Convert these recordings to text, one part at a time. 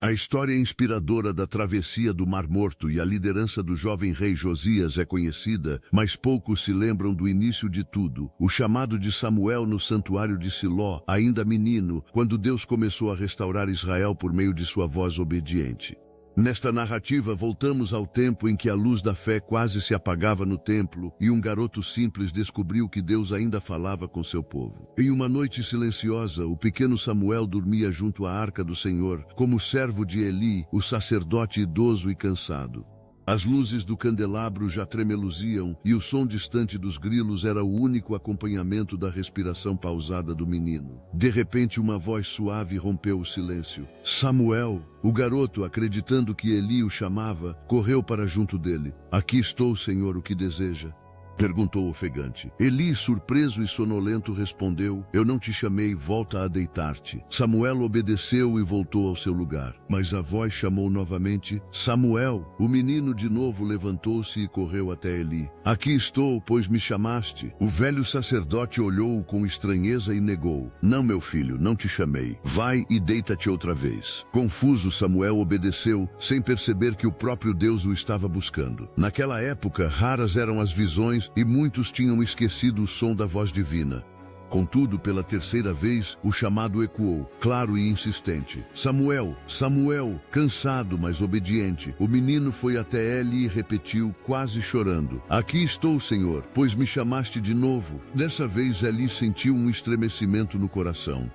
A história inspiradora da travessia do Mar Morto e a liderança do jovem rei Josias é conhecida, mas poucos se lembram do início de tudo, o chamado de Samuel no santuário de Siló, ainda menino, quando Deus começou a restaurar Israel por meio de sua voz obediente. Nesta narrativa, voltamos ao tempo em que a luz da fé quase se apagava no templo e um garoto simples descobriu que Deus ainda falava com seu povo. Em uma noite silenciosa, o pequeno Samuel dormia junto à arca do Senhor, como servo de Eli, o sacerdote idoso e cansado. As luzes do candelabro já tremeluziam e o som distante dos grilos era o único acompanhamento da respiração pausada do menino. De repente, uma voz suave rompeu o silêncio. Samuel! O garoto, acreditando que Eli o chamava, correu para junto dele. Aqui estou, Senhor, o que deseja? Perguntou ofegante. Eli, surpreso e sonolento, respondeu: Eu não te chamei, volta a deitar-te. Samuel obedeceu e voltou ao seu lugar. Mas a voz chamou novamente: Samuel! O menino de novo levantou-se e correu até Eli. Aqui estou, pois me chamaste. O velho sacerdote olhou-o com estranheza e negou: Não, meu filho, não te chamei. Vai e deita-te outra vez. Confuso, Samuel obedeceu, sem perceber que o próprio Deus o estava buscando. Naquela época, raras eram as visões e muitos tinham esquecido o som da voz divina. Contudo, pela terceira vez, o chamado ecoou, claro e insistente. Samuel, Samuel! Cansado, mas obediente, o menino foi até Eli e repetiu, quase chorando: Aqui estou, Senhor, pois me chamaste de novo. Dessa vez, Eli sentiu um estremecimento no coração.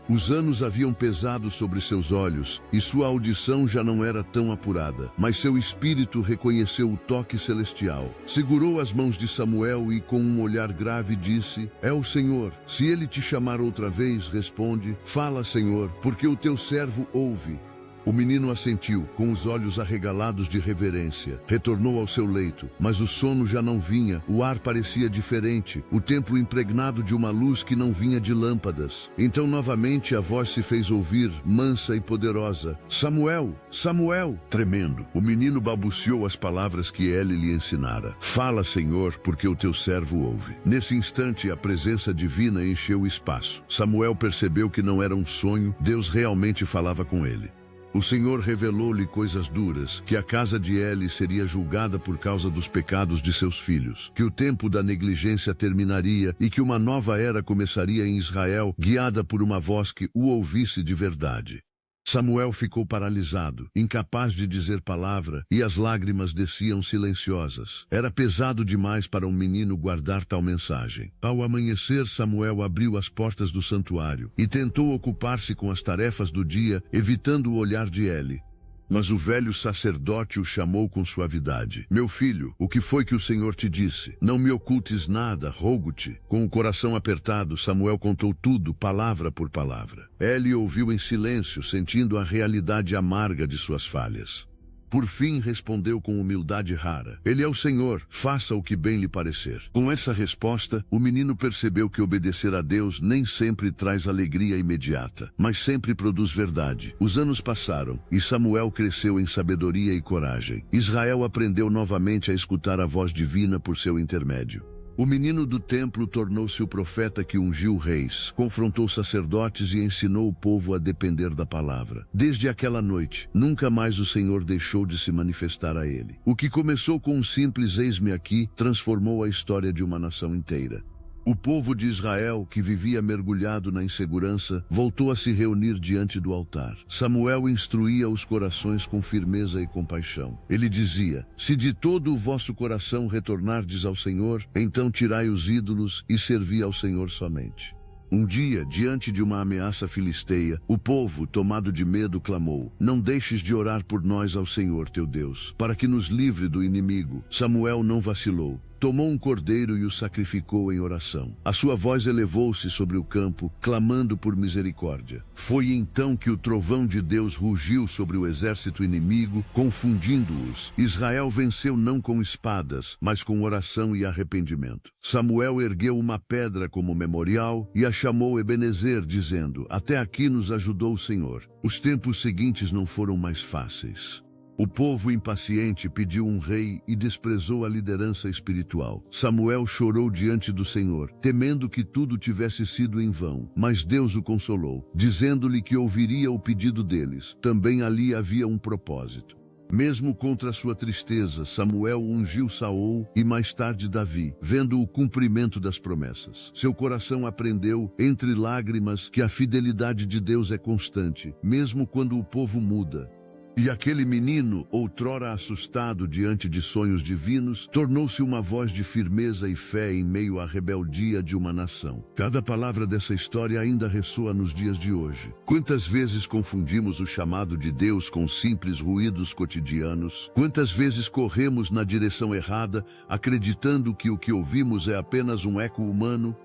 Os anos haviam pesado sobre seus olhos, e sua audição já não era tão apurada, mas seu espírito reconheceu o toque celestial. Segurou as mãos de Samuel e, com um olhar grave, disse: É o Senhor. Se ele te chamar outra vez, responde: Fala, Senhor, porque o teu servo ouve. O menino assentiu, com os olhos arregalados de reverência. Retornou ao seu leito, mas o sono já não vinha, o ar parecia diferente, o templo impregnado de uma luz que não vinha de lâmpadas. Então novamente a voz se fez ouvir, mansa e poderosa: Samuel! Samuel! Tremendo, o menino balbuciou as palavras que Eli lhe ensinara. Fala, Senhor, porque o teu servo ouve. Nesse instante, a presença divina encheu o espaço. Samuel percebeu que não era um sonho, Deus realmente falava com ele. O Senhor revelou-lhe coisas duras, que a casa de Eli seria julgada por causa dos pecados de seus filhos, que o tempo da negligência terminaria e que uma nova era começaria em Israel, guiada por uma voz que o ouvisse de verdade. Samuel ficou paralisado, incapaz de dizer palavra, e as lágrimas desciam silenciosas. Era pesado demais para um menino guardar tal mensagem. Ao amanhecer, Samuel abriu as portas do santuário e tentou ocupar-se com as tarefas do dia, evitando o olhar de Eli. Mas o velho sacerdote o chamou com suavidade. Meu filho, o que foi que o Senhor te disse? Não me ocultes nada, rogo-te. Com o coração apertado, Samuel contou tudo, palavra por palavra. Eli ouviu em silêncio, sentindo a realidade amarga de suas falhas. Por fim, respondeu com humildade rara: Ele é o Senhor, faça o que bem lhe parecer. Com essa resposta, o menino percebeu que obedecer a Deus nem sempre traz alegria imediata, mas sempre produz verdade. Os anos passaram, e Samuel cresceu em sabedoria e coragem. Israel aprendeu novamente a escutar a voz divina por seu intermédio. O menino do templo tornou-se o profeta que ungiu reis, confrontou sacerdotes e ensinou o povo a depender da palavra. Desde aquela noite, nunca mais o Senhor deixou de se manifestar a ele. O que começou com um simples "eis-me aqui" transformou a história de uma nação inteira. O povo de Israel, que vivia mergulhado na insegurança, voltou a se reunir diante do altar. Samuel instruía os corações com firmeza e compaixão. Ele dizia: Se de todo o vosso coração retornardes ao Senhor, então tirai os ídolos e servi ao Senhor somente. Um dia, diante de uma ameaça filisteia, o povo, tomado de medo, clamou: Não deixes de orar por nós ao Senhor teu Deus, para que nos livre do inimigo. Samuel não vacilou. Tomou um cordeiro e o sacrificou em oração. A sua voz elevou-se sobre o campo, clamando por misericórdia. Foi então que o trovão de Deus rugiu sobre o exército inimigo, confundindo-os. Israel venceu não com espadas, mas com oração e arrependimento. Samuel ergueu uma pedra como memorial e a chamou Ebenezer, dizendo: Até aqui nos ajudou o Senhor. Os tempos seguintes não foram mais fáceis. O povo impaciente pediu um rei e desprezou a liderança espiritual. Samuel chorou diante do Senhor, temendo que tudo tivesse sido em vão. Mas Deus o consolou, dizendo-lhe que ouviria o pedido deles. Também ali havia um propósito. Mesmo contra sua tristeza, Samuel ungiu Saul e mais tarde Davi, vendo o cumprimento das promessas. Seu coração aprendeu, entre lágrimas, que a fidelidade de Deus é constante, mesmo quando o povo muda. E aquele menino, outrora assustado diante de sonhos divinos, tornou-se uma voz de firmeza e fé em meio à rebeldia de uma nação. Cada palavra dessa história ainda ressoa nos dias de hoje. Quantas vezes confundimos o chamado de Deus com simples ruídos cotidianos? Quantas vezes corremos na direção errada, acreditando que o que ouvimos é apenas um eco humano?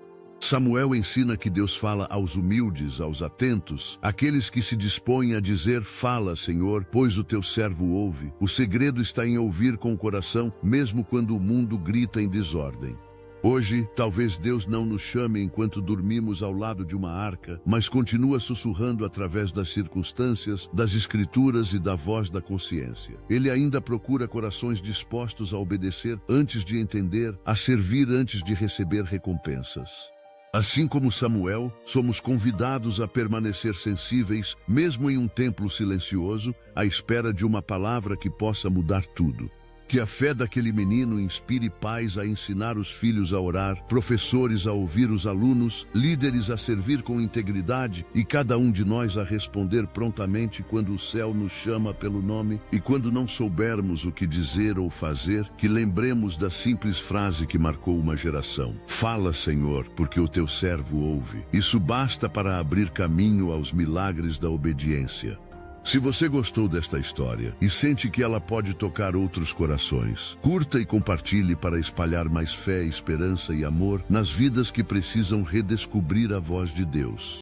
Samuel ensina que Deus fala aos humildes, aos atentos, aqueles que se dispõem a dizer: "Fala, Senhor, pois o teu servo ouve." O segredo está em ouvir com o coração, mesmo quando o mundo grita em desordem. Hoje, talvez Deus não nos chame enquanto dormimos ao lado de uma arca, mas continua sussurrando através das circunstâncias, das escrituras e da voz da consciência. Ele ainda procura corações dispostos a obedecer antes de entender, a servir antes de receber recompensas. Assim como Samuel, somos convidados a permanecer sensíveis, mesmo em um templo silencioso, à espera de uma palavra que possa mudar tudo. Que a fé daquele menino inspire pais a ensinar os filhos a orar, professores a ouvir os alunos, líderes a servir com integridade e cada um de nós a responder prontamente quando o céu nos chama pelo nome. E quando não soubermos o que dizer ou fazer, que lembremos da simples frase que marcou uma geração: "Fala, Senhor, porque o teu servo ouve." Isso basta para abrir caminho aos milagres da obediência. Se você gostou desta história e sente que ela pode tocar outros corações, curta e compartilhe para espalhar mais fé, esperança e amor nas vidas que precisam redescobrir a voz de Deus.